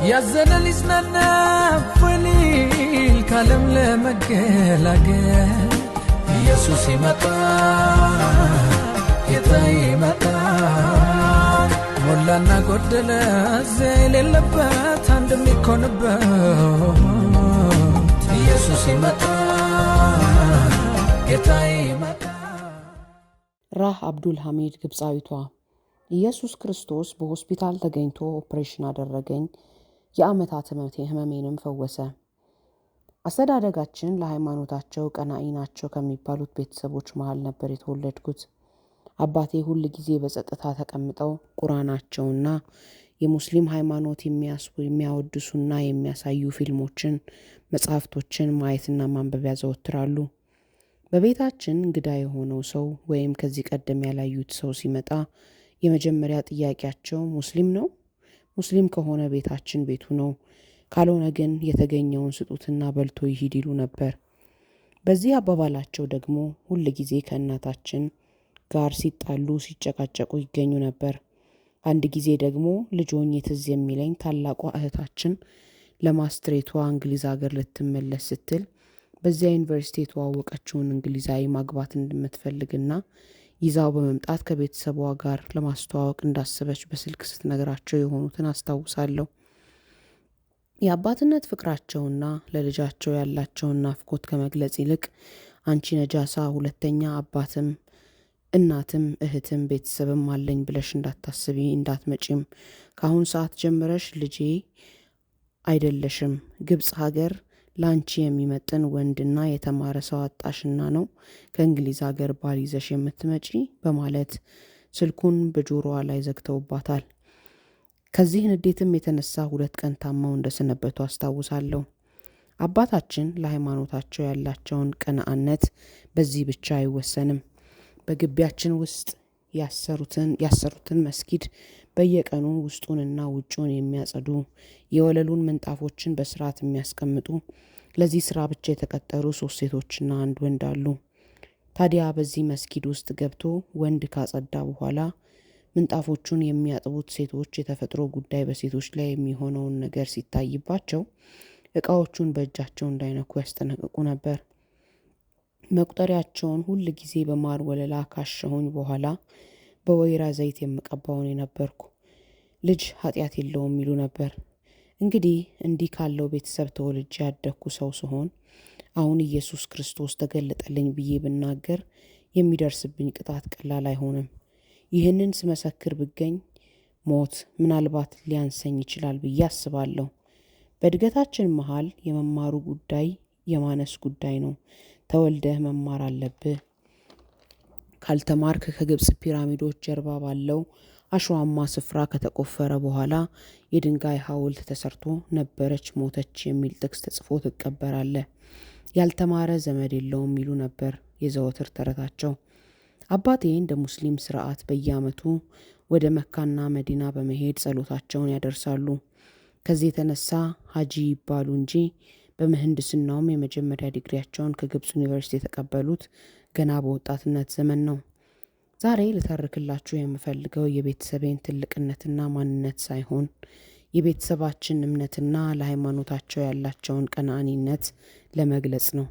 ያዘነ ሊጽናና ፈሊል ካለም ለመገላገል ኢየሱስ ይመጣ ጌታ ይመጣ ሞላና ጎደለ የሌለበት አንድ የሚኮንበት ኢየሱስ ይመጣ ጌታ ይመጣ። ራህ አብዱል ሐሚድ ግብጻዊቷ ኢየሱስ ክርስቶስ በሆስፒታል ተገኝቶ ኦፕሬሽን አደረገኝ የአመታት ህመሜንም ፈወሰ። አስተዳደጋችን ለሃይማኖታቸው ቀናኢ ናቸው ከሚባሉት ቤተሰቦች መሃል ነበር የተወለድኩት። አባቴ ሁሉ ጊዜ በጸጥታ ተቀምጠው ቁርአናቸውና የሙስሊም ሃይማኖት የሚያወድሱና የሚያሳዩ ፊልሞችን መጽሐፍቶችን ማየትና ማንበብ ያዘወትራሉ። በቤታችን እንግዳ የሆነው ሰው ወይም ከዚህ ቀደም ያላዩት ሰው ሲመጣ የመጀመሪያ ጥያቄያቸው ሙስሊም ነው? ሙስሊም ከሆነ ቤታችን ቤቱ ነው፣ ካልሆነ ግን የተገኘውን ስጡትና በልቶ ይሂድ ይሉ ነበር። በዚህ አባባላቸው ደግሞ ሁሉ ጊዜ ከእናታችን ጋር ሲጣሉ ሲጨቃጨቁ ይገኙ ነበር። አንድ ጊዜ ደግሞ ልጅ ሆኜ ትዝ የሚለኝ ታላቋ እህታችን ለማስትሬቷ እንግሊዝ ሀገር ልትመለስ ስትል በዚያ ዩኒቨርሲቲ የተዋወቀችውን እንግሊዛዊ ማግባት እንደምትፈልግና ይዛው በመምጣት ከቤተሰቧ ጋር ለማስተዋወቅ እንዳሰበች በስልክ ስትነግራቸው የሆኑትን አስታውሳለሁ። የአባትነት ፍቅራቸውና ለልጃቸው ያላቸውን ናፍቆት ከመግለጽ ይልቅ አንቺ ነጃሳ ሁለተኛ አባትም እናትም እህትም ቤተሰብም አለኝ ብለሽ እንዳታስቢ እንዳትመጪም ከአሁን ሰዓት ጀምረሽ ልጄ አይደለሽም፣ ግብጽ ሀገር ላንቺ የሚመጥን ወንድና የተማረ ሰው አጣሽና ነው ከእንግሊዝ ሀገር ባል ይዘሽ የምትመጪ በማለት ስልኩን በጆሮዋ ላይ ዘግተውባታል። ከዚህ ንዴትም የተነሳ 2 ቀን ታማው እንደሰነበቱ አስታውሳለሁ። አባታችን ለሃይማኖታቸው ያላቸውን ቀናአነት በዚህ ብቻ አይወሰንም። በግቢያችን ውስጥ ያሰሩትን መስጊድ በየቀኑ ውስጡንና ውጩን የሚያጸዱ የወለሉን ምንጣፎችን በስርዓት የሚያስቀምጡ ለዚህ ስራ ብቻ የተቀጠሩ 3 ሴቶችና 1 ወንድ አሉ። ታዲያ በዚህ መስጊድ ውስጥ ገብቶ ወንድ ካጸዳ በኋላ ምንጣፎቹን የሚያጥቡት ሴቶች የተፈጥሮ ጉዳይ በሴቶች ላይ የሚሆነውን ነገር ሲታይባቸው እቃዎቹን በእጃቸው እንዳይነኩ ያስጠነቅቁ ነበር። መቁጠሪያቸውን ሁሉ ጊዜ በማር ወለላ ካሸሁኝ በኋላ በወይራ ዘይት የምቀባውን የነበርኩ ልጅ ኃጢአት የለውም ይሉ ነበር። እንግዲህ እንዲህ ካለው ቤተሰብ ተወልጄ ያደግኩ ሰው ሲሆን አሁን ኢየሱስ ክርስቶስ ተገለጠልኝ ብዬ ብናገር የሚደርስብኝ ቅጣት ቀላል አይሆንም። ይህንን ስመሰክር ብገኝ ሞት ምናልባት ሊያንሰኝ ይችላል ብዬ አስባለሁ። በእድገታችን መሃል የመማሩ ጉዳይ የማነስ ጉዳይ ነው። ተወልደህ መማር አለብህ። ካልተማርክ ከግብጽ ፒራሚዶች ጀርባ ባለው አሸዋማ ስፍራ ከተቆፈረ በኋላ የድንጋይ ሐውልት ተሰርቶ ነበረች ሞተች የሚል ጥቅስ ተጽፎ ትቀበራለህ። ያልተማረ ዘመድ የለውም ይሉ ነበር የዘወትር ተረታቸው። አባቴ እንደ ሙስሊም ስርዓት በየዓመቱ ወደ መካና መዲና በመሄድ ጸሎታቸውን ያደርሳሉ። ከዚህ የተነሳ ሀጂ ይባሉ እንጂ በምህንድስናውም የመጀመሪያ ዲግሪያቸውን ከግብጽ ዩኒቨርሲቲ የተቀበሉት ገና በወጣትነት ዘመን ነው። ዛሬ ልተርክላችሁ የምፈልገው የቤተሰቤን ትልቅነትና ማንነት ሳይሆን የቤተሰባችን እምነትና ለሃይማኖታቸው ያላቸውን ቀናኒነት ለመግለጽ ነው።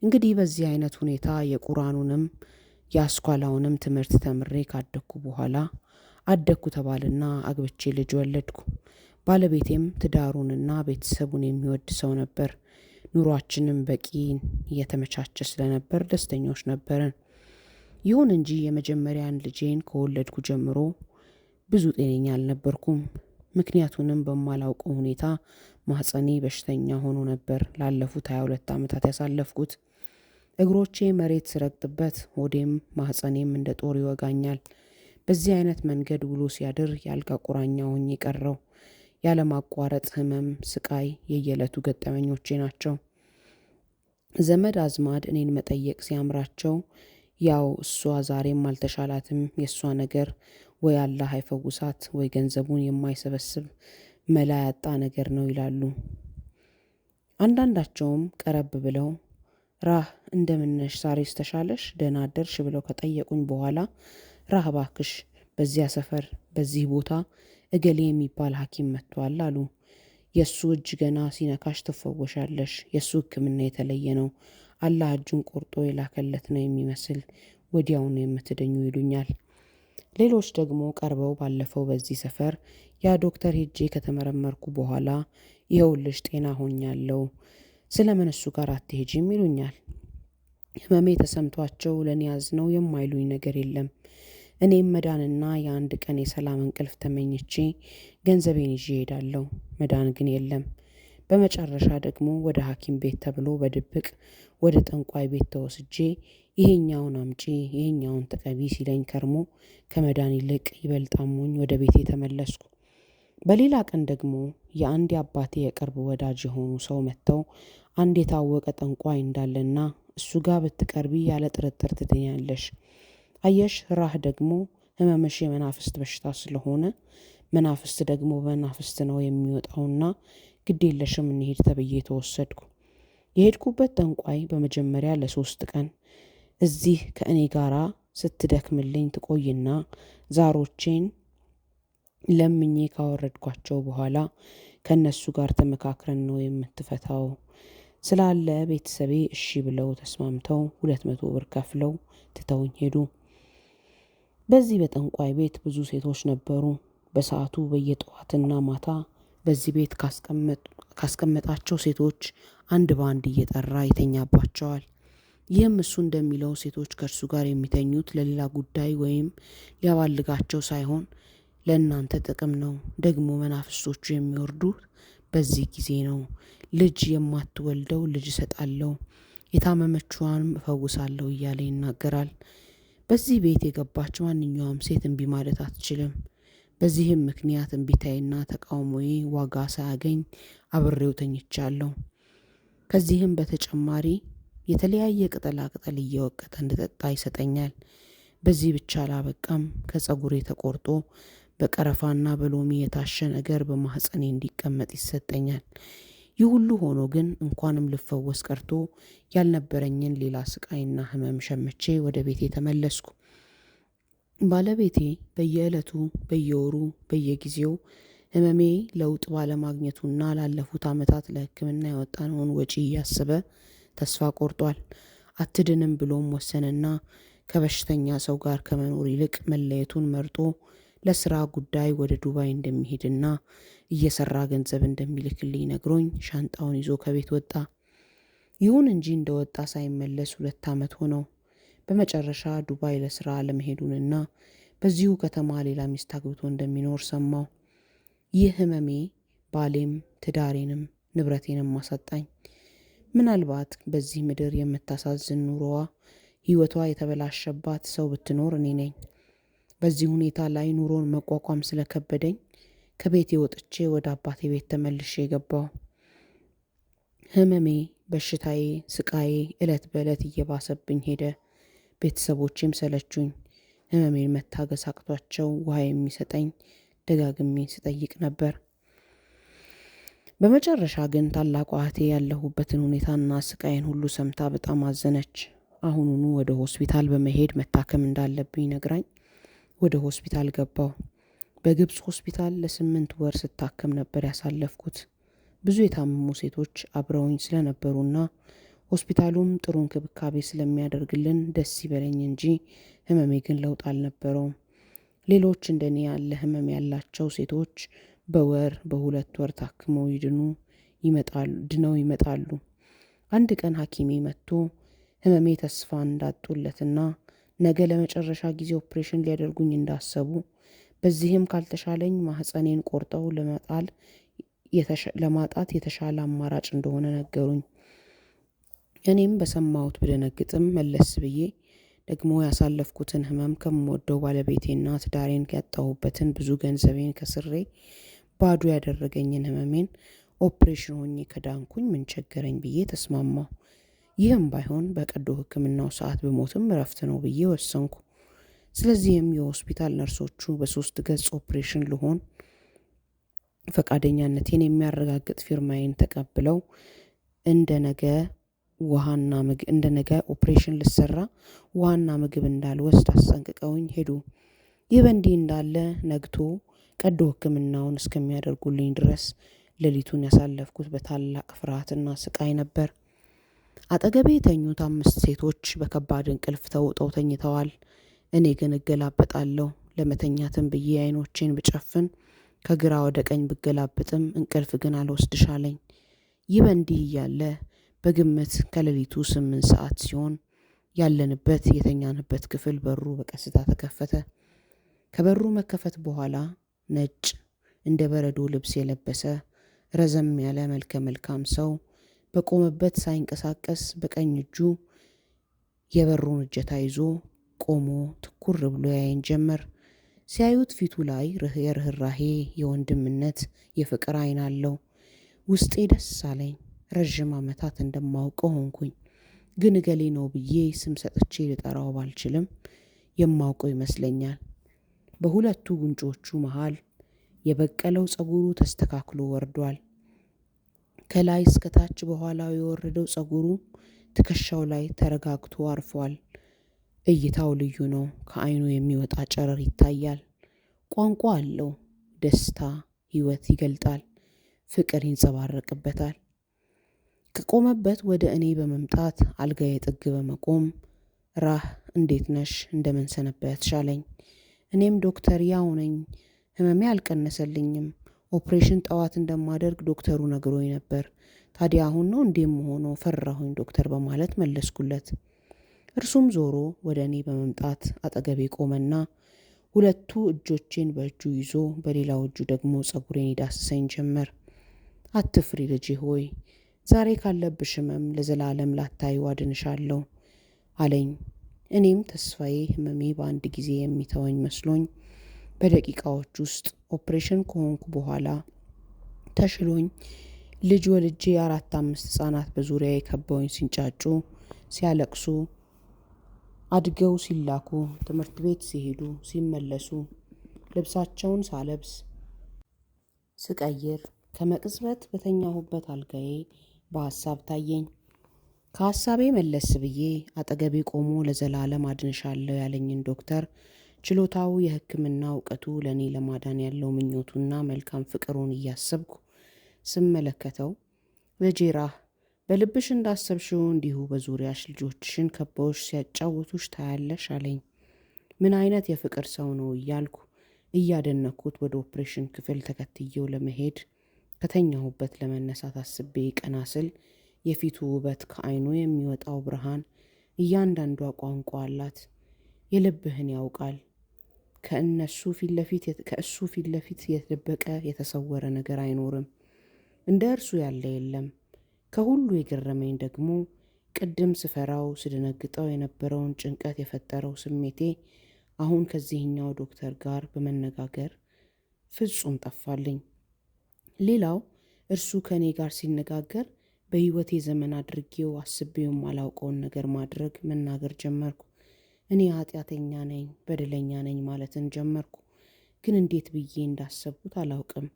እንግዲህ በዚህ አይነት ሁኔታ የቁርአኑንም የአስኳላውንም ትምህርት ተምሬ ካደኩ በኋላ አደኩ ተባልና አግብቼ ልጅ ወለድኩ። ባለቤቴም ትዳሩንና ቤተሰቡን የሚወድ ሰው ነበር። ኑሯችንም በቂ የተመቻቸ ስለነበር ደስተኞች ነበርን። ይሁን እንጂ የመጀመሪያን ልጄን ከወለድኩ ጀምሮ ብዙ ጤነኛ አልነበርኩም። ምክንያቱንም በማላውቀው ሁኔታ ማህፀኔ በሽተኛ ሆኖ ነበር ላለፉት 22 ዓመታት ያሳለፍኩት። እግሮቼ መሬት ስረግጥበት ሆዴም ማህፀኔም እንደ ጦር ይወጋኛል። በዚህ አይነት መንገድ ውሎ ሲያድር ያልጋ ቁራኛ ሆኜ ቀረው። ያለማቋረጥ ህመም፣ ስቃይ የየዕለቱ ገጠመኞቼ ናቸው። ዘመድ አዝማድ እኔን መጠየቅ ሲያምራቸው ያው እሷ ዛሬም አልተሻላትም፣ የእሷ ነገር ወይ አላህ አይፈውሳት ወይ ገንዘቡን የማይሰበስብ መላ ያጣ ነገር ነው ይላሉ። አንዳንዳቸውም ቀረብ ብለው ራህ እንደምነሽ ዛሬስ ተሻለሽ ደህና አደርሽ ብለው ከጠየቁኝ በኋላ ራህ ባክሽ በዚያ ሰፈር በዚህ ቦታ እገሌ የሚባል ሐኪም መጥቷል አሉ። የእሱ እጅ ገና ሲነካሽ ትፈወሻለሽ። የእሱ ሕክምና የተለየ ነው። አላህ እጁን ቆርጦ የላከለት ነው የሚመስል ወዲያውኑ የምትድኙ ይሉኛል። ሌሎች ደግሞ ቀርበው ባለፈው በዚህ ሰፈር ያ ዶክተር ሄጄ ከተመረመርኩ በኋላ ይኸውልሽ ጤና ሆኛለሁ፣ ስለምን እሱ ጋር አትሄጂም ይሉኛል። ህመሜ ተሰምቷቸው ለኔ ያዝነው የማይሉኝ ነገር የለም። እኔም መዳንና የአንድ ቀን የሰላም እንቅልፍ ተመኝቼ ገንዘቤን ይዤ እሄዳለሁ። መዳን ግን የለም። በመጨረሻ ደግሞ ወደ ሐኪም ቤት ተብሎ በድብቅ ወደ ጠንቋይ ቤት ተወስጄ ይሄኛውን አምጪ ይሄኛውን ተቀቢ ሲለኝ ከርሞ ከመዳን ይልቅ ይበልጥ አሞኝ ወደ ቤቴ ተመለስኩ። በሌላ ቀን ደግሞ የአንድ አባቴ የቅርብ ወዳጅ የሆኑ ሰው መጥተው አንድ የታወቀ ጠንቋይ እንዳለና እሱ ጋር ብትቀርቢ ያለ ጥርጥር ትድኛለሽ። አየሽ ራህ ደግሞ ህመምሽ የመናፍስት በሽታ ስለሆነ መናፍስት ደግሞ በመናፍስት ነው የሚወጣውና ግድ የለሽም እንሂድ ተብዬ ተወሰድኩ። የሄድኩበት ጠንቋይ በመጀመሪያ ለ3 ቀን እዚህ ከእኔ ጋራ ስትደክምልኝ ትቆይና ዛሮቼን ለምኜ ካወረድኳቸው በኋላ ከነሱ ጋር ተመካክረን ነው የምትፈታው ስላለ ቤተሰቤ እሺ ብለው ተስማምተው 200 ብር ከፍለው ትተውኝ ሄዱ። በዚህ በጠንቋይ ቤት ብዙ ሴቶች ነበሩ። በሰዓቱ በየጠዋትና ማታ በዚህ ቤት ካስቀመጣቸው ሴቶች አንድ በአንድ እየጠራ ይተኛባቸዋል። ይህም እሱ እንደሚለው ሴቶች ከእርሱ ጋር የሚተኙት ለሌላ ጉዳይ ወይም ሊያባልጋቸው ሳይሆን ለእናንተ ጥቅም ነው። ደግሞ መናፍስቶቹ የሚወርዱት በዚህ ጊዜ ነው። ልጅ የማትወልደው ልጅ እሰጣለሁ፣ የታመመችዋንም እፈውሳለሁ እያለ ይናገራል። በዚህ ቤት የገባች ማንኛውም ሴት እምቢ ማለት አትችልም። በዚህም ምክንያት እምቢታዬና ተቃውሞዬ ዋጋ ሳያገኝ አብሬው ተኝቻለሁ። ከዚህም በተጨማሪ የተለያየ ቅጠላ ቅጠል እየወቀጠ እንድጠጣ ይሰጠኛል። በዚህ ብቻ አላበቃም። ከጸጉሬ ተቆርጦ በቀረፋና በሎሚ የታሸ ነገር በማህፀኔ እንዲቀመጥ ይሰጠኛል። ይህ ሁሉ ሆኖ ግን እንኳንም ልፈወስ ቀርቶ ያልነበረኝን ሌላ ስቃይና ህመም ሸምቼ ወደ ቤቴ ተመለስኩ። ባለቤቴ በየዕለቱ በየወሩ በየጊዜው ህመሜ ለውጥ ባለማግኘቱና ላለፉት ዓመታት ለሕክምና ያወጣነውን ወጪ እያሰበ ተስፋ ቆርጧል። አትድንም ብሎም ወሰነና ከበሽተኛ ሰው ጋር ከመኖር ይልቅ መለየቱን መርጦ ለስራ ጉዳይ ወደ ዱባይ እንደሚሄድና እየሰራ ገንዘብ እንደሚልክልኝ ነግሮኝ ሻንጣውን ይዞ ከቤት ወጣ። ይሁን እንጂ እንደወጣ ሳይመለስ 2 ዓመት ሆነው። በመጨረሻ ዱባይ ለስራ ለመሄዱንና በዚሁ ከተማ ሌላ ሚስት አግብቶ እንደሚኖር ሰማው። ይህ ህመሜ ባሌም ትዳሬንም ንብረቴንም አሳጣኝ። ምናልባት በዚህ ምድር የምታሳዝን ኑሮዋ ህይወቷ የተበላሸባት ሰው ብትኖር እኔ ነኝ። በዚህ ሁኔታ ላይ ኑሮን መቋቋም ስለከበደኝ ከቤቴ ወጥቼ ወደ አባቴ ቤት ተመልሼ ገባሁ። ህመሜ፣ በሽታዬ፣ ስቃዬ ዕለት በዕለት እየባሰብኝ ሄደ። ቤተሰቦቼም ሰለቹኝ። ህመሜን መታገስ አቅቷቸው ውሃ የሚሰጠኝ ደጋግሜ ስጠይቅ ነበር። በመጨረሻ ግን ታላቋ እህቴ ያለሁበትን ሁኔታና ስቃይን ሁሉ ሰምታ በጣም አዘነች። አሁኑኑ ወደ ሆስፒታል በመሄድ መታከም እንዳለብኝ ነግራኝ ወደ ሆስፒታል ገባሁ። በግብፅ ሆስፒታል ለ8 ወር ስታከም ነበር ያሳለፍኩት። ብዙ የታመሙ ሴቶች አብረውኝ ስለነበሩና ሆስፒታሉም ጥሩ እንክብካቤ ስለሚያደርግልን ደስ ይበለኝ እንጂ ህመሜ ግን ለውጥ አልነበረውም። ሌሎች እንደኔ ያለ ህመም ያላቸው ሴቶች በወር በ2 ወር ታክመው ድነው ይመጣሉ። አንድ ቀን ሐኪሜ መጥቶ ህመሜ ተስፋ እንዳጡለትና ነገ ለመጨረሻ ጊዜ ኦፕሬሽን ሊያደርጉኝ እንዳሰቡ፣ በዚህም ካልተሻለኝ ማህፀኔን ቆርጠው ለማጣት የተሻለ አማራጭ እንደሆነ ነገሩኝ። እኔም በሰማሁት ብደነግጥም መለስ ብዬ ደግሞ ያሳለፍኩትን ህመም ከምወደው ባለቤቴና ትዳሬን ያጣሁበትን ብዙ ገንዘቤን ከስሬ ባዶ ያደረገኝን ህመሜን ኦፕሬሽን ሆኜ ከዳንኩኝ ምን ቸገረኝ ብዬ ተስማማሁ። ይህም ባይሆን በቀዶ ሕክምናው ሰዓት በሞትም እረፍት ነው ብዬ ወሰንኩ። ስለዚህም የሆስፒታል ነርሶቹ በ3 ገጽ ኦፕሬሽን ልሆን ፈቃደኛነቴን የሚያረጋግጥ ፊርማዬን ተቀብለው እንደ ነገ ኦፕሬሽን ልሰራ ውሃና ምግብ እንዳልወስድ አስጠንቅቀውኝ ሄዱ። ይህ በእንዲህ እንዳለ ነግቶ ቀዶ ሕክምናውን እስከሚያደርጉልኝ ድረስ ሌሊቱን ያሳለፍኩት በታላቅ ፍርሃትና ስቃይ ነበር። አጠገቤ የተኙት 5 ሴቶች በከባድ እንቅልፍ ተውጠው ተኝተዋል። እኔ ግን እገላበጣለሁ። ለመተኛትም ብዬ አይኖቼን ብጨፍን ከግራ ወደ ቀኝ ብገላበጥም እንቅልፍ ግን አልወስድሻለኝ። ይህ በእንዲህ እያለ በግምት ከሌሊቱ 8 ሰዓት ሲሆን ያለንበት የተኛንበት ክፍል በሩ በቀስታ ተከፈተ። ከበሩ መከፈት በኋላ ነጭ እንደ በረዶ ልብስ የለበሰ ረዘም ያለ መልከ መልካም ሰው በቆመበት ሳይንቀሳቀስ በቀኝ እጁ የበሩን እጀታ ይዞ ቆሞ ትኩር ብሎ ያየን ጀመር። ሲያዩት ፊቱ ላይ የርህራሄ፣ የወንድምነት፣ የፍቅር አይን አለው። ውስጤ ደስ አለኝ። ረዥም ዓመታት እንደማውቀው ሆንኩኝ። ግን እገሌ ነው ብዬ ስም ሰጥቼ ልጠራው ባልችልም የማውቀው ይመስለኛል። በሁለቱ ጉንጮቹ መሃል የበቀለው ጸጉሩ ተስተካክሎ ወርዷል። ከላይ እስከታች በኋላው የወረደው ጸጉሩ ትከሻው ላይ ተረጋግቶ አርፏል። እይታው ልዩ ነው። ከአይኑ የሚወጣ ጨረር ይታያል። ቋንቋ አለው። ደስታ፣ ሕይወት ይገልጣል። ፍቅር ይንጸባረቅበታል። ከቆመበት ወደ እኔ በመምጣት አልጋዬ ጥግ በመቆም ራህ እንዴት ነሽ? እንደምን ሰነበትሽ አለኝ። እኔም ዶክተር ያው ነኝ፣ ህመሜ አልቀነሰልኝም። ኦፕሬሽን ጠዋት እንደማደርግ ዶክተሩ ነግሮኝ ነበር። ታዲያ አሁን ነው እንዴም ሆኖ ፈራሁኝ ዶክተር በማለት መለስኩለት። እርሱም ዞሮ ወደ እኔ በመምጣት አጠገቤ ቆመና ሁለቱ እጆቼን በእጁ ይዞ በሌላው እጁ ደግሞ ጸጉሬን ይዳስሰኝ ጀመር። አትፍሪ ልጄ ሆይ፣ ዛሬ ካለብሽ ህመም ለዘላለም ላታዩ አድንሻለሁ አለኝ። እኔም ተስፋዬ ህመሜ በአንድ ጊዜ የሚተወኝ መስሎኝ በደቂቃዎች ውስጥ ኦፕሬሽን ከሆንኩ በኋላ ተሽሎኝ ልጅ ወልጄ 4-5 ህጻናት በዙሪያ የከበውኝ ሲንጫጩ፣ ሲያለቅሱ፣ አድገው ሲላኩ፣ ትምህርት ቤት ሲሄዱ፣ ሲመለሱ ልብሳቸውን ሳለብስ ስቀይር ከመቅጽበት በተኛሁበት አልጋዬ በሐሳብ ታየኝ። ከሐሳቤ መለስ ብዬ አጠገቤ ቆሞ ለዘላለም አድንሻለሁ ያለኝን ዶክተር ችሎታው፣ የሕክምና እውቀቱ፣ ለእኔ ለማዳን ያለው ምኞቱና መልካም ፍቅሩን እያሰብኩ ስመለከተው ልጄ ራህ፣ በልብሽ እንዳሰብሽው እንዲሁ በዙሪያሽ ልጆችሽን ከበውሽ ሲያጫውቱሽ ታያለሽ አለኝ። ምን አይነት የፍቅር ሰው ነው እያልኩ እያደነኩት ወደ ኦፕሬሽን ክፍል ተከትየው ለመሄድ ከተኛሁበት ለመነሳት አስቤ ቀና ስል የፊቱ ውበት፣ ከአይኑ የሚወጣው ብርሃን፣ እያንዳንዷ ቋንቋ አላት። የልብህን ያውቃል። ከእሱ ፊት ለፊት የተደበቀ የተሰወረ ነገር አይኖርም። እንደ እርሱ ያለ የለም። ከሁሉ የገረመኝ ደግሞ ቅድም ስፈራው ስደነግጠው የነበረውን ጭንቀት የፈጠረው ስሜቴ አሁን ከዚህኛው ዶክተር ጋር በመነጋገር ፍጹም ጠፋልኝ። ሌላው እርሱ ከእኔ ጋር ሲነጋገር በሕይወቴ ዘመን አድርጌው አስቤውም አላውቀውን ነገር ማድረግ መናገር ጀመርኩ። እኔ ኃጢአተኛ ነኝ፣ በደለኛ ነኝ ማለትን ጀመርኩ። ግን እንዴት ብዬ እንዳሰብኩት አላውቅም።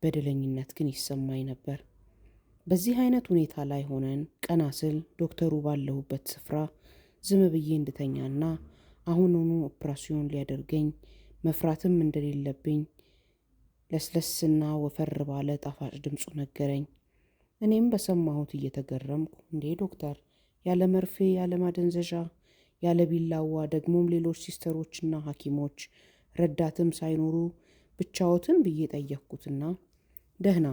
በደለኝነት ግን ይሰማኝ ነበር። በዚህ አይነት ሁኔታ ላይ ሆነን ቀና ስል ዶክተሩ ባለሁበት ስፍራ ዝም ብዬ እንድተኛና አሁኑኑ ኦፕራሲዮን ሊያደርገኝ መፍራትም እንደሌለብኝ ለስለስና ወፈር ባለ ጣፋጭ ድምፁ ነገረኝ። እኔም በሰማሁት እየተገረምኩ እንዴ ዶክተር፣ ያለ መርፌ፣ ያለ ማደንዘዣ፣ ያለ ቢላዋ፣ ደግሞም ሌሎች ሲስተሮችና ሐኪሞች ረዳትም ሳይኖሩ ብቻዎትን ብዬ ጠየቅኩትና ደህና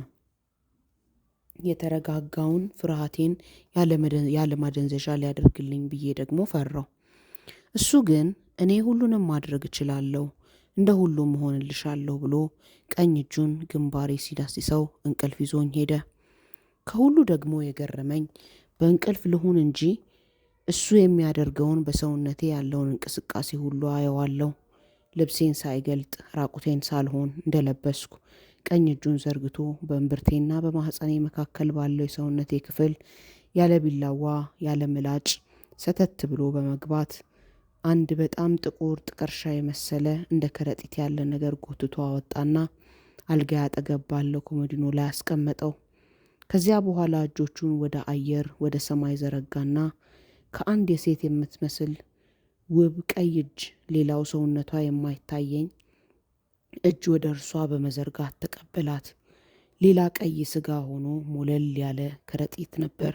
የተረጋጋውን ፍርሃቴን ያለ ማደንዘዣ ሊያደርግልኝ ብዬ ደግሞ ፈራው። እሱ ግን እኔ ሁሉንም ማድረግ እችላለሁ፣ እንደ ሁሉም እሆንልሻለሁ ብሎ ቀኝ እጁን ግንባሬ ሲዳስሰው እንቅልፍ ይዞኝ ሄደ። ከሁሉ ደግሞ የገረመኝ በእንቅልፍ ልሁን እንጂ እሱ የሚያደርገውን በሰውነቴ ያለውን እንቅስቃሴ ሁሉ አየዋለሁ። ልብሴን ሳይገልጥ ራቁቴን ሳልሆን እንደለበስኩ ቀኝ እጁን ዘርግቶ በእምብርቴና በማህፀኔ መካከል ባለው የሰውነቴ ክፍል ያለ ቢላዋ ያለ ምላጭ ሰተት ብሎ በመግባት አንድ በጣም ጥቁር ጥቀርሻ የመሰለ እንደ ከረጢት ያለ ነገር ጎትቶ አወጣና አልጋ አጠገብ ባለው ኮመዲኖ ላይ አስቀመጠው። ከዚያ በኋላ እጆቹን ወደ አየር ወደ ሰማይ ዘረጋና ከአንድ የሴት የምትመስል ውብ ቀይ እጅ፣ ሌላው ሰውነቷ የማይታየኝ እጅ ወደ እርሷ በመዘርጋት ተቀበላት። ሌላ ቀይ ስጋ ሆኖ ሞለል ያለ ከረጢት ነበር።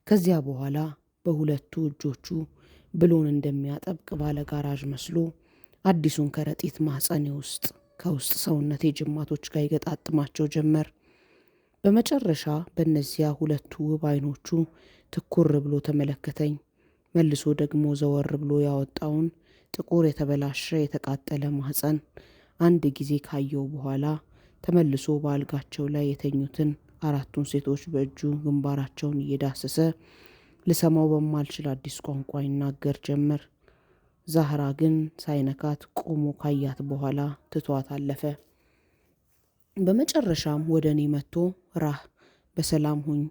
ከዚያ በኋላ በሁለቱ እጆቹ ብሎን እንደሚያጠብቅ ባለ ጋራዥ መስሎ አዲሱን ከረጢት ማህፀኔ ውስጥ ከውስጥ ሰውነቴ ጅማቶች ጋር ይገጣጥማቸው ጀመር። በመጨረሻ በእነዚያ ሁለቱ ውብ አይኖቹ ትኩር ብሎ ተመለከተኝ። መልሶ ደግሞ ዘወር ብሎ ያወጣውን ጥቁር የተበላሸ የተቃጠለ ማህፀን አንድ ጊዜ ካየው በኋላ ተመልሶ በአልጋቸው ላይ የተኙትን አራቱን ሴቶች በእጁ ግንባራቸውን እየዳሰሰ ልሰማው በማልችል አዲስ ቋንቋ ይናገር ጀመር። ዛህራ ግን ሳይነካት ቆሞ ካያት በኋላ ትቷት አለፈ። በመጨረሻም ወደ እኔ መጥቶ ራህ በሰላም ሁኝ፣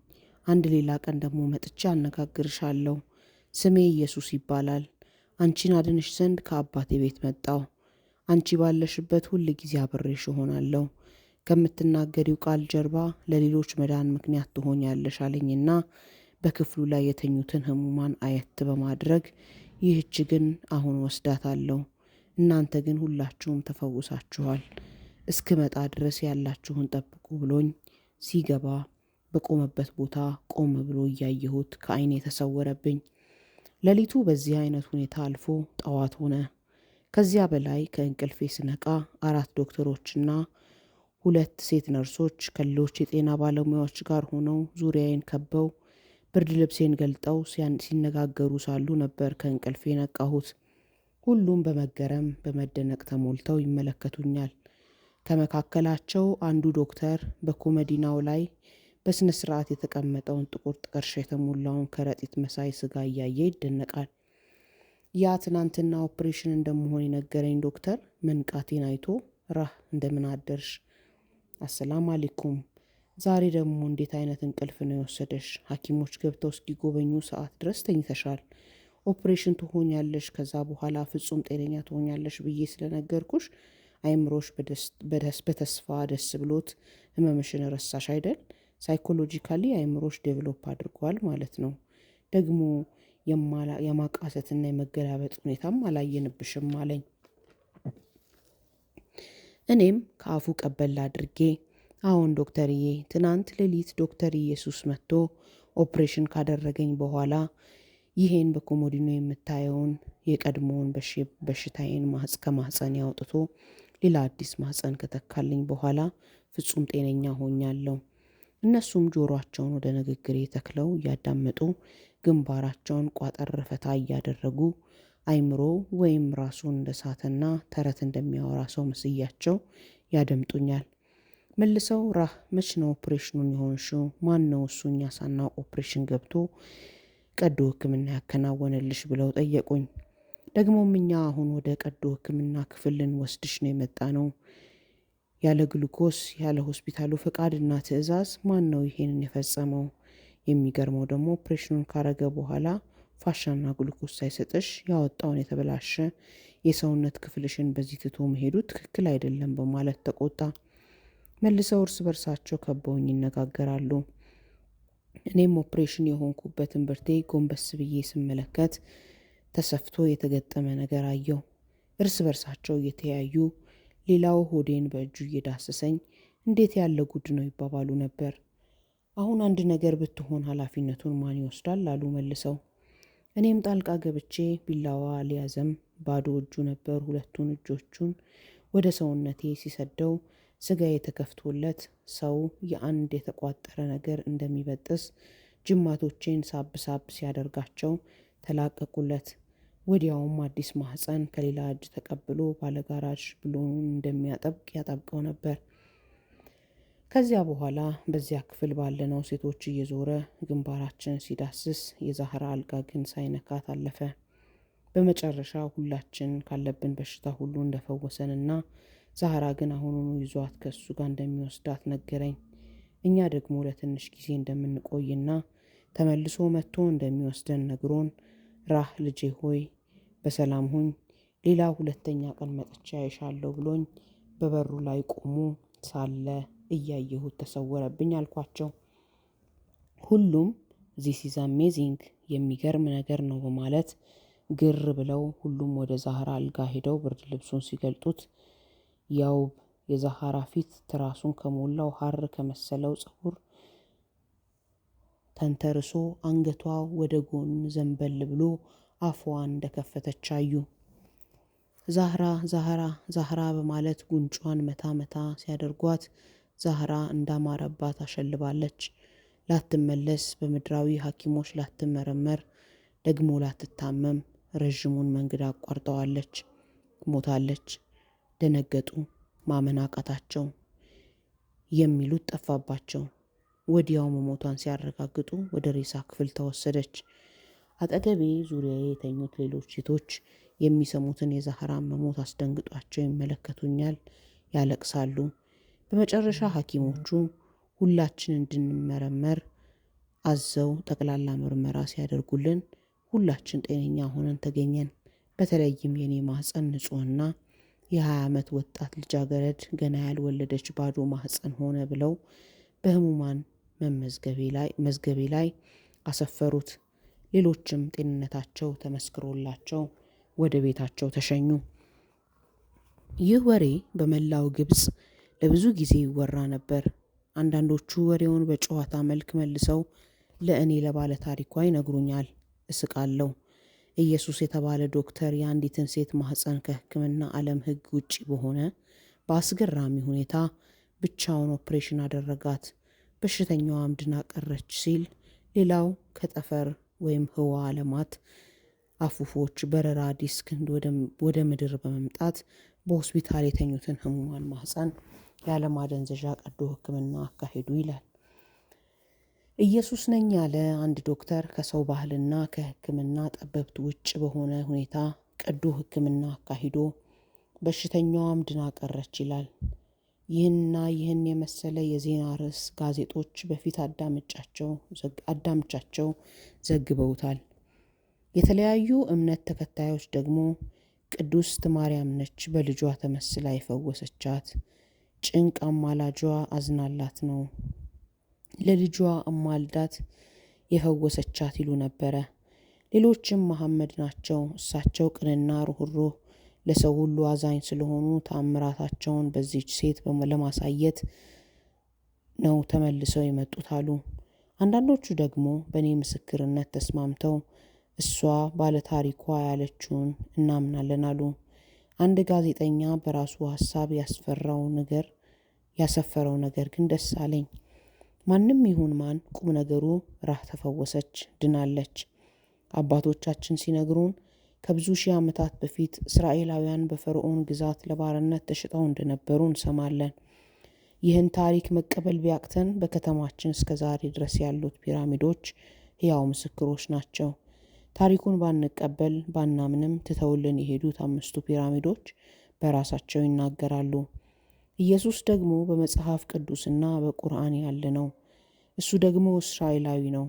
አንድ ሌላ ቀን ደግሞ መጥቻ አነጋግርሻለሁ። ስሜ ኢየሱስ ይባላል። አንቺን አድንሽ ዘንድ ከአባቴ ቤት መጣው። አንቺ ባለሽበት ሁል ጊዜ አብሬሽ እሆናለሁ። ከምትናገሪው ቃል ጀርባ ለሌሎች መዳን ምክንያት ትሆኛለሽ አለኝና በክፍሉ ላይ የተኙትን ህሙማን አየት በማድረግ ይህች ግን አሁን ወስዳታለሁ፣ እናንተ ግን ሁላችሁም ተፈውሳችኋል፣ እስክመጣ ድረስ ያላችሁን ጠብቁ ብሎኝ ሲገባ በቆመበት ቦታ ቆም ብሎ እያየሁት ከዓይኔ ተሰወረብኝ። ሌሊቱ በዚህ አይነት ሁኔታ አልፎ ጠዋት ሆነ። ከዚያ በላይ ከእንቅልፌ ስነቃ 4 ዶክተሮችና 2 ሴት ነርሶች ከሌሎች የጤና ባለሙያዎች ጋር ሆነው ዙሪያዬን ከበው ብርድ ልብሴን ገልጠው ሲነጋገሩ ሳሉ ነበር ከእንቅልፌ ነቃሁት። ሁሉም በመገረም በመደነቅ ተሞልተው ይመለከቱኛል። ከመካከላቸው አንዱ ዶክተር በኮመዲናው ላይ በስነ ስርዓት የተቀመጠውን ጥቁር ጥቀርሻ የተሞላውን ከረጢት መሳይ ስጋ እያየ ይደነቃል። ያ ትናንትና ኦፕሬሽን እንደመሆን የነገረኝ ዶክተር መንቃቴን አይቶ ራህ እንደምን አደርሽ? አሰላም አለይኩም። ዛሬ ደግሞ እንዴት አይነት እንቅልፍ ነው የወሰደሽ? ሐኪሞች ገብተው እስኪጎበኙ ሰዓት ድረስ ተኝተሻል። ኦፕሬሽን ትሆኛለሽ፣ ከዛ በኋላ ፍጹም ጤነኛ ትሆኛለሽ ብዬ ስለነገርኩሽ አይምሮሽ በተስፋ ደስ ብሎት ህመምሽን ረሳሽ አይደል? ሳይኮሎጂካሊ አይምሮሽ ዴቨሎፕ አድርጓል ማለት ነው። ደግሞ የማቃሰትና የመገላበጥ ሁኔታም አላየንብሽም አለኝ። እኔም ከአፉ ቀበል አድርጌ አሁን ዶክተርዬ፣ ትናንት ሌሊት ዶክተር ኢየሱስ መጥቶ ኦፕሬሽን ካደረገኝ በኋላ ይሄን በኮሞዲኖ የምታየውን የቀድሞውን በሽታዬን ከማህፀን ያውጥቶ ሌላ አዲስ ማህፀን ከተካልኝ በኋላ ፍጹም ጤነኛ ሆኛለሁ። እነሱም ጆሮአቸውን ወደ ንግግሬ ተክለው እያዳመጡ ግንባራቸውን ቋጠር ፈታ እያደረጉ አይምሮ ወይም ራሱን እንደሳተና ተረት እንደሚያወራ ሰው መስያቸው ያደምጡኛል። መልሰው ራህ መች ነው ኦፕሬሽኑን የሆንሽው? ማን ነው እሱ እኛ ሳናውቅ ኦፕሬሽን ገብቶ ቀዶ ሕክምና ያከናወነልሽ ብለው ጠየቁኝ። ደግሞም እኛ አሁን ወደ ቀዶ ሕክምና ክፍል ልንወስድሽ ነው የመጣ ነው። ያለ ግሉኮስ ያለ ሆስፒታሉ ፈቃድና ትዕዛዝ ማን ነው ይሄንን የፈጸመው? የሚገርመው ደግሞ ኦፕሬሽኑን ካረገ በኋላ ፋሻና ግሉኮስ ሳይሰጥሽ ያወጣውን የተበላሸ የሰውነት ክፍልሽን በዚህ ትቶ መሄዱ ትክክል አይደለም በማለት ተቆጣ። መልሰው እርስ በርሳቸው ከበውኝ ይነጋገራሉ። እኔም ኦፕሬሽን የሆንኩበትን ብርቴ ጎንበስ ብዬ ስመለከት ተሰፍቶ የተገጠመ ነገር አየው። እርስ በርሳቸው እየተያዩ ሌላው ሆዴን በእጁ እየዳሰሰኝ እንዴት ያለ ጉድ ነው ይባባሉ ነበር። አሁን አንድ ነገር ብትሆን ኃላፊነቱን ማን ይወስዳል አሉ መልሰው። እኔም ጣልቃ ገብቼ ቢላዋ አልያዘም፣ ባዶ እጁ ነበር ሁለቱን እጆቹን ወደ ሰውነቴ ሲሰደው ስጋዬ ተከፍቶለት ሰው የአንድ የተቋጠረ ነገር እንደሚበጥስ ጅማቶቼን ሳብ ሳብ ሲያደርጋቸው ተላቀቁለት። ወዲያውም አዲስ ማህፀን ከሌላ እጅ ተቀብሎ ባለጋራዥ ብሎን እንደሚያጠብቅ ያጠብቀው ነበር። ከዚያ በኋላ በዚያ ክፍል ባለነው ሴቶች እየዞረ ግንባራችን ሲዳስስ የዛህራ አልጋ ግን ሳይነካት አለፈ። በመጨረሻ ሁላችን ካለብን በሽታ ሁሉ እንደፈወሰንና ዛህራ ግን አሁኑኑ ይዟት ከሱ ጋር እንደሚወስዳት ነገረኝ። እኛ ደግሞ ለትንሽ ጊዜ እንደምንቆይና ተመልሶ መጥቶ እንደሚወስደን ነግሮን ራህ ልጄ ሆይ በሰላም ሁኝ፣ ሌላ 2ኛ ቀን መጥቻ ያይሻለሁ ብሎኝ በበሩ ላይ ቆሞ ሳለ እያየሁት ተሰወረብኝ አልኳቸው። ሁሉም ዚስ ኢዝ አሜዚንግ የሚገርም ነገር ነው በማለት ግር ብለው ሁሉም ወደ ዛህራ አልጋ ሄደው ብርድ ልብሱን ሲገልጡት ያው የዛሃራ ፊት ትራሱን ከሞላው ሐር ከመሰለው ፀጉር ተንተርሶ አንገቷ ወደ ጎን ዘንበል ብሎ አፏን እንደከፈተች አዩ። ዛህራ ዛህራ ዛህራ በማለት ጉንጯን መታ መታ ሲያደርጓት ዛህራ እንዳማረባት አሸልባለች። ላትመለስ፣ በምድራዊ ሐኪሞች ላትመረመር፣ ደግሞ ላትታመም ረዥሙን መንገድ አቋርጠዋለች። ሞታለች። ደነገጡ። ማመን አቃታቸው። የሚሉት ጠፋባቸው። ወዲያው መሞቷን ሲያረጋግጡ ወደ ሬሳ ክፍል ተወሰደች። አጠገቤ ዙሪያዬ የተኙት ሌሎች ሴቶች የሚሰሙትን የዛህራን መሞት አስደንግጧቸው ይመለከቱኛል፣ ያለቅሳሉ። በመጨረሻ ሐኪሞቹ ሁላችን እንድንመረመር አዘው ጠቅላላ ምርመራ ሲያደርጉልን ሁላችን ጤነኛ ሆነን ተገኘን። በተለይም የኔ ማህፀን ንጹህና የ20 ዓመት ወጣት ልጃገረድ ገና ያልወለደች ባዶ ማህፀን ሆነ ብለው በህሙማን መዝገቤ ላይ አሰፈሩት። ሌሎችም ጤንነታቸው ተመስክሮላቸው ወደ ቤታቸው ተሸኙ። ይህ ወሬ በመላው ግብጽ ለብዙ ጊዜ ይወራ ነበር። አንዳንዶቹ ወሬውን በጨዋታ መልክ መልሰው ለእኔ ለባለ ታሪኳ ይነግሩኛል። እስቃለሁ። ኢየሱስ የተባለ ዶክተር የአንዲትን ሴት ማህፀን ከሕክምና ዓለም ሕግ ውጪ በሆነ በአስገራሚ ሁኔታ ብቻውን ኦፕሬሽን አደረጋት። በሽተኛዋም ድና ቀረች ሲል፣ ሌላው ከጠፈር ወይም ህዋ ዓለማት አፉፎች በረራ ዲስክ ወደ ምድር በመምጣት በሆስፒታል የተኙትን ህሙማን ማህፀን ያለማደንዘዣ ቀዶ ሕክምና አካሄዱ ይላል። ኢየሱስ ነኝ ያለ አንድ ዶክተር ከሰው ባህልና ከሕክምና ጠበብት ውጭ በሆነ ሁኔታ ቀዶ ሕክምና አካሂዶ በሽተኛዋም ድና ቀረች ይላል። ይህንና ይህን የመሰለ የዜና ርዕስ ጋዜጦች በፊት አዳምጫቸው ዘግበውታል። የተለያዩ እምነት ተከታዮች ደግሞ ቅድስት ማርያም ነች በልጇ ተመስላ የፈወሰቻት፣ ጭንቅ አማላጇ አዝናላት ነው ለልጇ አማልዳት የፈወሰቻት ይሉ ነበረ። ሌሎችም መሐመድ ናቸው፣ እሳቸው ቅንና ሩህሩህ ለሰው ሁሉ አዛኝ ስለሆኑ ተአምራታቸውን በዚች ሴት ለማሳየት ነው ተመልሰው የመጡት አሉ። አንዳንዶቹ ደግሞ በእኔ ምስክርነት ተስማምተው እሷ ባለታሪኳ ያለችውን እናምናለን አሉ። አንድ ጋዜጠኛ በራሱ ሀሳብ ያሰፈረው ነገር ግን ደስ አለኝ። ማንም ይሁን ማን ቁም ነገሩ ራህ ተፈወሰች፣ ድናለች። አባቶቻችን ሲነግሩን ከብዙ ሺህ ዓመታት በፊት እስራኤላውያን በፈርዖን ግዛት ለባርነት ተሽጠው እንደነበሩ እንሰማለን። ይህን ታሪክ መቀበል ቢያቅተን በከተማችን እስከ ዛሬ ድረስ ያሉት ፒራሚዶች ሕያው ምስክሮች ናቸው። ታሪኩን ባንቀበል ባናምንም ትተውልን የሄዱት 5ቱ ፒራሚዶች በራሳቸው ይናገራሉ። ኢየሱስ ደግሞ በመጽሐፍ ቅዱስና በቁርአን ያለ ነው። እሱ ደግሞ እስራኤላዊ ነው።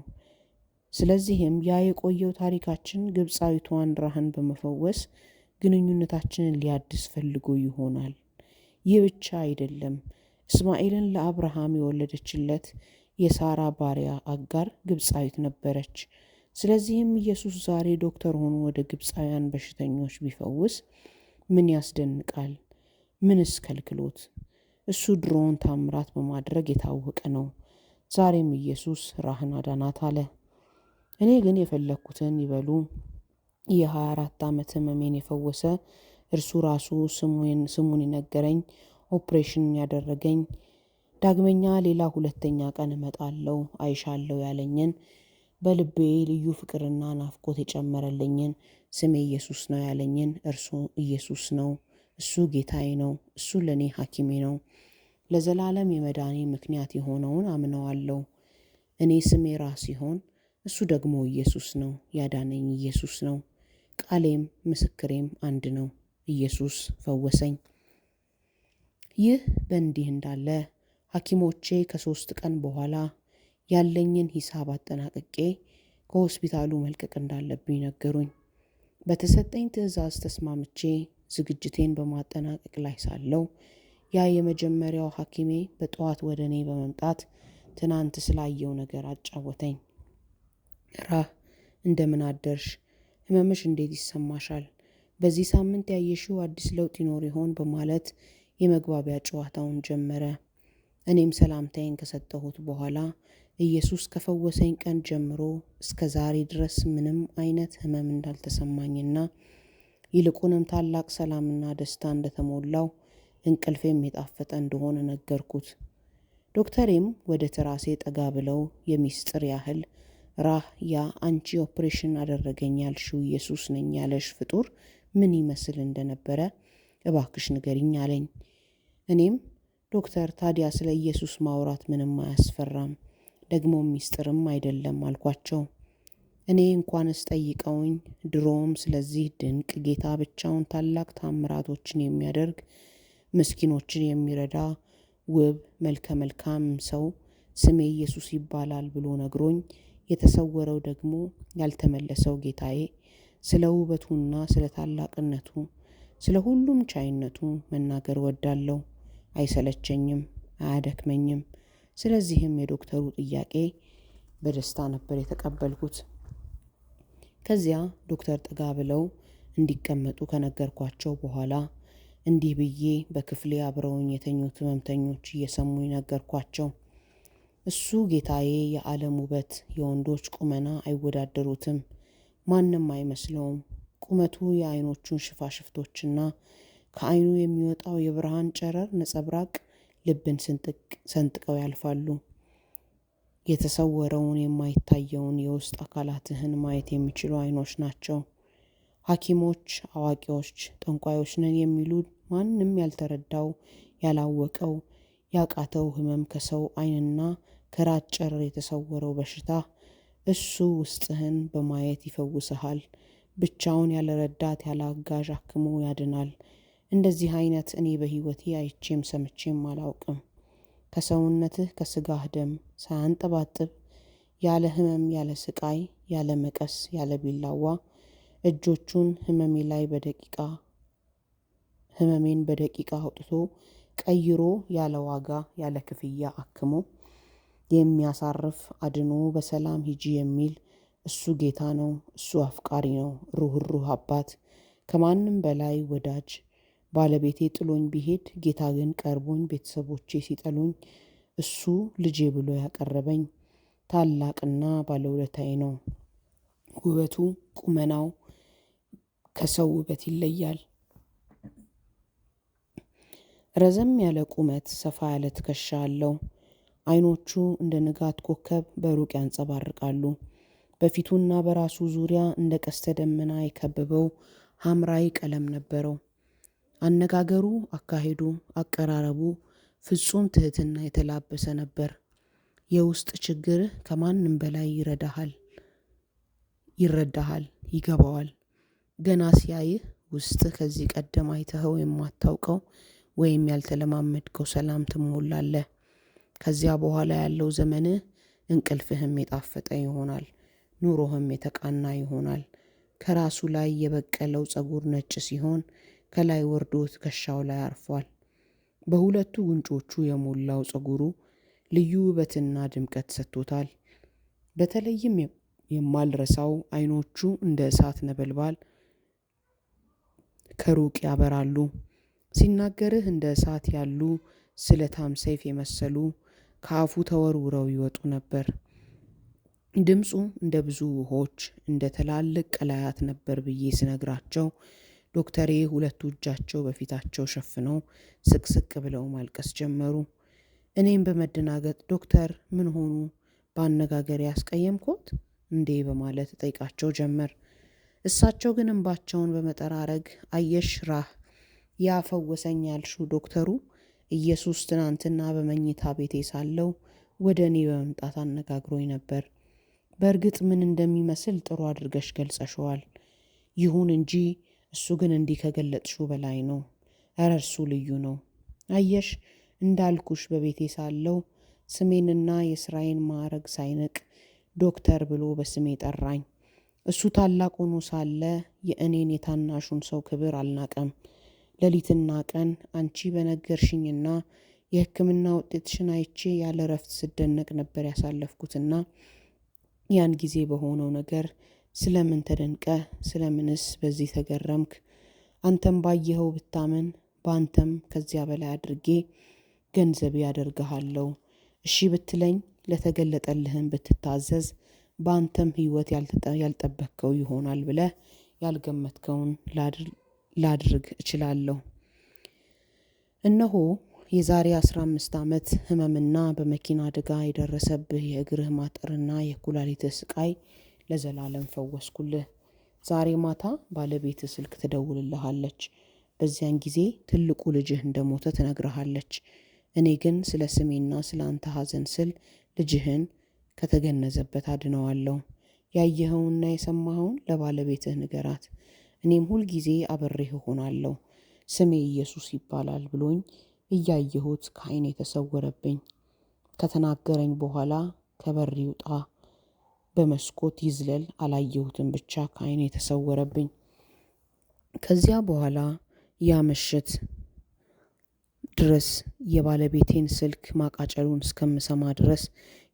ስለዚህም ያ የቆየው ታሪካችን ግብፃዊቷን ራህን በመፈወስ ግንኙነታችንን ሊያድስ ፈልጎ ይሆናል። ይህ ብቻ አይደለም። እስማኤልን ለአብርሃም የወለደችለት የሳራ ባሪያ አጋር ግብፃዊት ነበረች። ስለዚህም ኢየሱስ ዛሬ ዶክተር ሆኖ ወደ ግብፃውያን በሽተኞች ቢፈውስ ምን ያስደንቃል? ምንስ ከልክሎት? እሱ ድሮውን ታምራት በማድረግ የታወቀ ነው። ዛሬም ኢየሱስ ራህን አዳናት አለ። እኔ ግን የፈለግኩትን ይበሉ። የ24 ዓመት ህመሜን የፈወሰ እርሱ ራሱ ስሙን የነገረኝ፣ ኦፕሬሽን ያደረገኝ፣ ዳግመኛ ሌላ 2ኛ ቀን እመጣለሁ አይሻለሁ ያለኝን፣ በልቤ ልዩ ፍቅርና ናፍቆት የጨመረልኝን፣ ስሜ ኢየሱስ ነው ያለኝን እርሱ ኢየሱስ ነው። እሱ ጌታዬ ነው። እሱ ለእኔ ሐኪሜ ነው። ለዘላለም የመዳኔ ምክንያት የሆነውን አምነዋለሁ። እኔ ስሜ ራስ ሲሆን እሱ ደግሞ ኢየሱስ ነው። ያዳነኝ ኢየሱስ ነው። ቃሌም ምስክሬም አንድ ነው። ኢየሱስ ፈወሰኝ። ይህ በእንዲህ እንዳለ ሐኪሞቼ ከ3 ቀን በኋላ ያለኝን ሂሳብ አጠናቅቄ ከሆስፒታሉ መልቀቅ እንዳለብኝ ነገሩኝ። በተሰጠኝ ትዕዛዝ ተስማምቼ ዝግጅቴን በማጠናቀቅ ላይ ሳለው ያ የመጀመሪያው ሐኪሜ በጠዋት ወደ እኔ በመምጣት ትናንት ስላየው ነገር አጫወተኝ። ራህ እንደምን አደርሽ? ህመምሽ እንዴት ይሰማሻል? በዚህ ሳምንት ያየሽው አዲስ ለውጥ ይኖር ይሆን? በማለት የመግባቢያ ጨዋታውን ጀመረ። እኔም ሰላምታዬን ከሰጠሁት በኋላ ኢየሱስ ከፈወሰኝ ቀን ጀምሮ እስከ ዛሬ ድረስ ምንም አይነት ህመም እንዳልተሰማኝና ይልቁንም ታላቅ ሰላምና ደስታ እንደተሞላው እንቅልፌም የጣፈጠ እንደሆነ ነገርኩት። ዶክተሬም ወደ ትራሴ ጠጋ ብለው የሚስጥር ያህል ራህ ያ አንቺ ኦፕሬሽን አደረገኝ ያልሽው ኢየሱስ ነኝ ያለሽ ፍጡር ምን ይመስል እንደነበረ እባክሽ ንገሪኝ አለኝ። እኔም ዶክተር ታዲያ ስለ ኢየሱስ ማውራት ምንም አያስፈራም፣ ደግሞ ሚስጥርም አይደለም አልኳቸው። እኔ እንኳንስ ጠይቀውኝ ድሮም ስለዚህ ድንቅ ጌታ ብቻውን ታላቅ ታምራቶችን የሚያደርግ ምስኪኖችን የሚረዳ ውብ መልከ መልካም ሰው ስሜ ኢየሱስ ይባላል ብሎ ነግሮኝ የተሰወረው ደግሞ ያልተመለሰው ጌታዬ ስለ ውበቱና ስለ ታላቅነቱ ስለ ሁሉም ቻይነቱ መናገር ወዳለሁ። አይሰለቸኝም፣ አያደክመኝም። ስለዚህም የዶክተሩ ጥያቄ በደስታ ነበር የተቀበልኩት። ከዚያ ዶክተር ጠጋ ብለው እንዲቀመጡ ከነገርኳቸው በኋላ እንዲህ ብዬ በክፍሌ አብረውኝ የተኙት ህመምተኞች እየሰሙኝ ነገርኳቸው። እሱ ጌታዬ የዓለም ውበት፣ የወንዶች ቁመና አይወዳደሩትም፣ ማንም አይመስለውም። ቁመቱ የአይኖቹን ሽፋሽፍቶችና ከአይኑ የሚወጣው የብርሃን ጨረር ነጸብራቅ ልብን ሰንጥቀው ያልፋሉ። የተሰወረውን የማይታየውን የውስጥ አካላትህን ማየት የሚችሉ አይኖች ናቸው። ሐኪሞች፣ አዋቂዎች፣ ጠንቋዮች ነን የሚሉ ማንም ያልተረዳው ያላወቀው ያቃተው ህመም ከሰው አይንና ከራስ ጨረር የተሰወረው በሽታ እሱ ውስጥህን በማየት ይፈውስሃል። ብቻውን ያለ ረዳት ያለ አጋዥ አክሞ ያድናል። እንደዚህ አይነት እኔ በህይወቴ አይቼም ሰምቼም አላውቅም። ከሰውነትህ ከስጋህ ደም ሳያንጠባጥብ ያለ ህመም ያለ ስቃይ ያለ መቀስ ያለ ቢላዋ እጆቹን ህመሜን በደቂቃ አውጥቶ ቀይሮ ያለ ዋጋ ያለ ክፍያ አክሞ የሚያሳርፍ አድኖ በሰላም ሂጂ የሚል እሱ ጌታ ነው። እሱ አፍቃሪ ነው፣ ሩህሩህ አባት፣ ከማንም በላይ ወዳጅ። ባለቤቴ ጥሎኝ ቢሄድ ጌታ ግን ቀርቦኝ፣ ቤተሰቦቼ ሲጠሉኝ እሱ ልጄ ብሎ ያቀረበኝ ታላቅና ባለውለታዬ ነው። ውበቱ ቁመናው ከሰው ውበት ይለያል። ረዘም ያለ ቁመት፣ ሰፋ ያለ ትከሻ አለው። አይኖቹ እንደ ንጋት ኮከብ በሩቅ ያንጸባርቃሉ። በፊቱና በራሱ ዙሪያ እንደ ቀስተ ደመና የከበበው ሐምራዊ ቀለም ነበረው። አነጋገሩ፣ አካሄዱ፣ አቀራረቡ ፍጹም ትህትና የተላበሰ ነበር። የውስጥ ችግርህ ከማንም በላይ ይረዳሃል፣ ይገባዋል። ገና ሲያይህ ውስጥ ከዚህ ቀደም አይተኸው የማታውቀው ወይም ያልተለማመድከው ሰላም ትሞላለህ። ከዚያ በኋላ ያለው ዘመንህ እንቅልፍህም የጣፈጠ ይሆናል፣ ኑሮህም የተቃና ይሆናል። ከራሱ ላይ የበቀለው ጸጉር ነጭ ሲሆን ከላይ ወርዶ ትከሻው ላይ አርፏል። በሁለቱ ጉንጮቹ የሞላው ጸጉሩ ልዩ ውበትና ድምቀት ሰጥቶታል። በተለይም የማልረሳው አይኖቹ እንደ እሳት ነበልባል ከሩቅ ያበራሉ። ሲናገርህ እንደ እሳት ያሉ ስለታም ሰይፍ የመሰሉ ከአፉ ተወርውረው ይወጡ ነበር። ድምፁ እንደ ብዙ ውሆች እንደ ትላልቅ ቀላያት ነበር ብዬ ስነግራቸው ዶክተሬ ሁለቱ እጃቸው በፊታቸው ሸፍነው ስቅስቅ ብለው ማልቀስ ጀመሩ። እኔም በመደናገጥ ዶክተር ምን ሆኑ? በአነጋገር ያስቀየምኩት እንዴ በማለት ጠይቃቸው ጀመር። እሳቸው ግን እንባቸውን በመጠራረግ አየሽ ራህ ያፈወሰኝ ያልሽው ዶክተሩ ኢየሱስ ትናንትና በመኝታ ቤቴ ሳለው ወደ እኔ በመምጣት አነጋግሮኝ ነበር። በእርግጥ ምን እንደሚመስል ጥሩ አድርገሽ ገልጸሽዋል። ይሁን እንጂ እሱ ግን እንዲህ ከገለጥሽው በላይ ነው። እረ እርሱ ልዩ ነው። አየሽ እንዳልኩሽ በቤቴ ሳለው ስሜንና የስራዬን ማዕረግ ሳይንቅ ዶክተር ብሎ በስሜ ጠራኝ። እሱ ታላቅ ሆኖ ሳለ የእኔን የታናሹን ሰው ክብር አልናቀም። ሌሊትና ቀን አንቺ በነገርሽኝና የሕክምና ውጤትሽን አይቼ ያለ ረፍት ስደነቅ ነበር ያሳለፍኩትና ያን ጊዜ በሆነው ነገር ስለምን ተደንቀህ? ስለምንስ በዚህ ተገረምክ? አንተም ባየኸው ብታመን በአንተም ከዚያ በላይ አድርጌ ገንዘቤ ያደርግሃለሁ። እሺ ብትለኝ፣ ለተገለጠልህም ብትታዘዝ፣ በአንተም ሕይወት ያልጠበቅከው ይሆናል ብለህ ያልገመትከውን ላድርግ እችላለሁ። እነሆ የዛሬ 15 ዓመት ህመምና በመኪና አደጋ የደረሰብህ የእግርህ ማጠርና የኩላሊትህ ስቃይ ለዘላለም ፈወስኩልህ። ዛሬ ማታ ባለቤትህ ስልክ ትደውልልሃለች። በዚያን ጊዜ ትልቁ ልጅህ እንደሞተ ትነግርሃለች። እኔ ግን ስለ ስሜና ስለ አንተ ሐዘን ስል ልጅህን ከተገነዘበት አድነዋለሁ። ያየኸውንና የሰማኸውን ለባለቤትህ ንገራት። እኔም ሁልጊዜ አብሬህ እሆናለሁ። ስሜ ኢየሱስ ይባላል ብሎኝ እያየሁት ከዓይኔ ተሰወረብኝ። ከተናገረኝ በኋላ ከበር ይውጣ በመስኮት ይዝለል አላየሁትም፣ ብቻ ከዓይኔ ተሰወረብኝ። ከዚያ በኋላ ያ ምሽት ድረስ የባለቤቴን ስልክ ማቃጨሉን እስከምሰማ ድረስ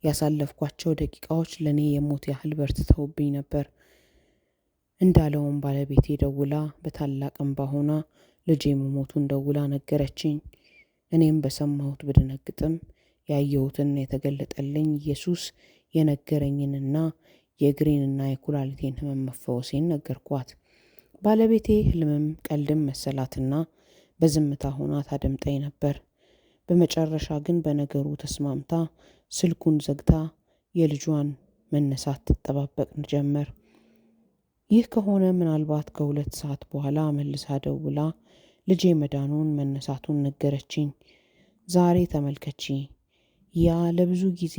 ያሳለፍኳቸው ደቂቃዎች ለእኔ የሞት ያህል በርትተውብኝ ነበር። እንዳለውም ባለቤቴ ደውላ በታላቅ እንባ ሆና ልጄ መሞቱን ደውላ ነገረችኝ። እኔም በሰማሁት ብደነግጥም ያየሁትና የተገለጠልኝ ኢየሱስ የነገረኝንና የእግሬንና የኩላሊቴን ህመም መፈወሴን ነገርኳት። ባለቤቴ ህልምም ቀልድም መሰላትና በዝምታ ሆና ታደምጠኝ ነበር። በመጨረሻ ግን በነገሩ ተስማምታ ስልኩን ዘግታ የልጇን መነሳት ትጠባበቅ ጀመር። ይህ ከሆነ ምናልባት ከ2 ሰዓት በኋላ መልሳ ደውላ ልጄ መዳኑን መነሳቱን ነገረችኝ። ዛሬ ተመልከቺ፣ ያ ለብዙ ጊዜ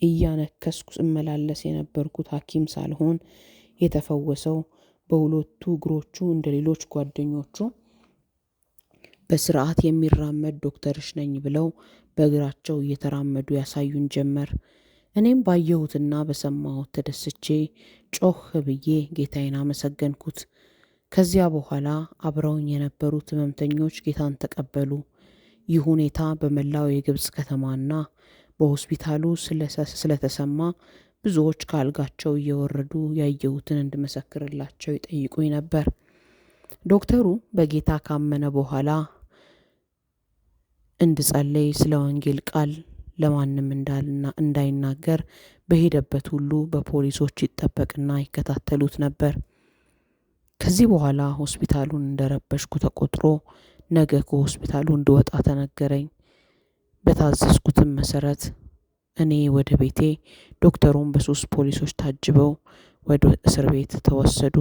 እያነከስኩ እመላለስ የነበርኩት ሐኪም ሳልሆን የተፈወሰው በሁለቱ እግሮቹ እንደ ሌሎች ጓደኞቹ በስርዓት የሚራመድ ዶክተርሽ ነኝ ብለው በእግራቸው እየተራመዱ ያሳዩን ጀመር። እኔም ባየሁትና በሰማሁት ተደስቼ ጮህ ብዬ ጌታዬን አመሰገንኩት። ከዚያ በኋላ አብረውኝ የነበሩት ህመምተኞች ጌታን ተቀበሉ። ይህ ሁኔታ በመላው የግብፅ ከተማና በሆስፒታሉ ስለተሰማ ብዙዎች ከአልጋቸው እየወረዱ ያየሁትን እንድመሰክርላቸው ይጠይቁኝ ነበር። ዶክተሩ በጌታ ካመነ በኋላ እንድጸልይ ስለ ወንጌል ቃል ለማንም እንዳይናገር በሄደበት ሁሉ በፖሊሶች ይጠበቅና ይከታተሉት ነበር። ከዚህ በኋላ ሆስፒታሉን እንደረበሽኩ ተቆጥሮ ነገ ከሆስፒታሉ እንድወጣ ተነገረኝ። በታዘዝኩትም መሰረት እኔ ወደ ቤቴ፣ ዶክተሩን በ3 ፖሊሶች ታጅበው ወደ እስር ቤት ተወሰዱ።